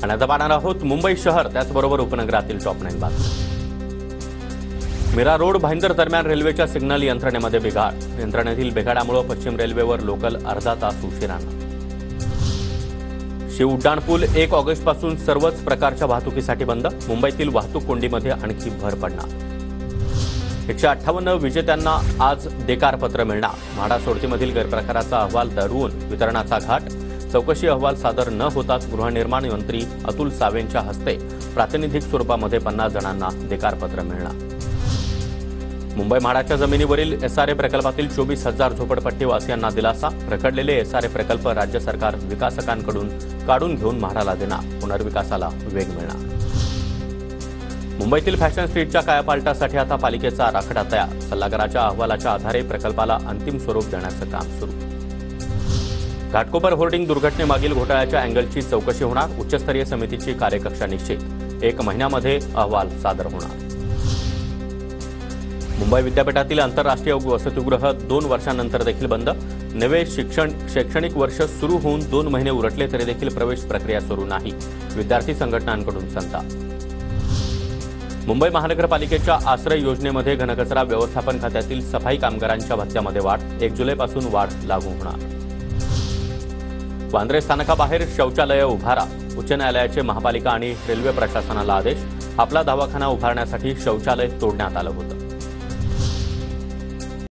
आणि आता पाहणार आहोत मुंबई शहर त्याचबरोबर उपनगरातील टॉप 9 बातम्या। मीरा रोड भाईंदर दरम्यान रेल्वेच्या सिग्नल यंत्रणेमध्ये बिघाड। यंत्रणेतील बिघाडामुळे पश्चिम रेल्वेवर लोकल अर्धा तास उशिराने। शिव उड्डाण पूल 1 ऑगस्टपासून सर्वच प्रकारच्या वाहतुकीसाठी बंद। मुंबईतील वाहतूक कोंडीमध्ये आणखी भर पडणार। 158 विजेत्यांना आज देकार पत्र मिळणार। म्हाडा सोडतीमधील गैरप्रकाराचा अहवाल ठरवून वितरणाचा घाट। चौकशी अहवाल सादर न होताच गृहनिर्माण मंत्री अतुल सावेंच्या हस्ते प्रातिनिधिक स्वरूपामध्ये 50 जणांना देकार पत्र मिळणार। मुंबई म्हाडाच्या जमिनीवरील एसआरए प्रकल्पातील 24,000 झोपडपट्टीवासियांना दिलासा। रखडलेले एसआरए प्रकल्प राज्य सरकार विकासकांकडून काढून घेऊन म्हाडाला देणार। पुनर्विकासाला वेग मिळणार। मुंबईतील फॅशन स्ट्रीटच्या कायापालटासाठी आता पालिकेचा आराखडा तयार। सल्लागाराच्या अहवालाच्या आधारे प्रकल्पाला अंतिम स्वरूप देण्याचं काम सुरू। घाटकोपर होर्डिंग दुर्घटनेमागील घोटाळ्याच्या अँगलची चौकशी होणार। उच्चस्तरीय समितीची कार्यकक्षा निश्चित। 1 महिन्यामध्ये अहवाल सादर होणार। मुंबई विद्यापीठातील आंतरराष्ट्रीय वसतिगृह 2 वर्षांनंतर देखील बंद। नवे शैक्षणिक वर्ष सुरू होऊन 2 महिने उरटले तरी देखील प्रवेश प्रक्रिया सुरू नाही। विद्यार्थी संघटनांकडून संताप। मुंबई महानगरपालिकेच्या आश्रय योजनेमध्ये घनकचरा व्यवस्थापन खात्यातील सफाई कामगारांच्या भत्त्यामध्ये वाढ। 1 जुलैपासून वाढ लागू होणार। वांद्रे स्थानकाबाहेर शौचालय उभारा। उच्च न्यायालयाचे महापालिका आणि रेल्वे प्रशासनाला आदेश। आपला दवाखाना उभारण्यासाठी शौचालय तोडण्यात आलं होतं।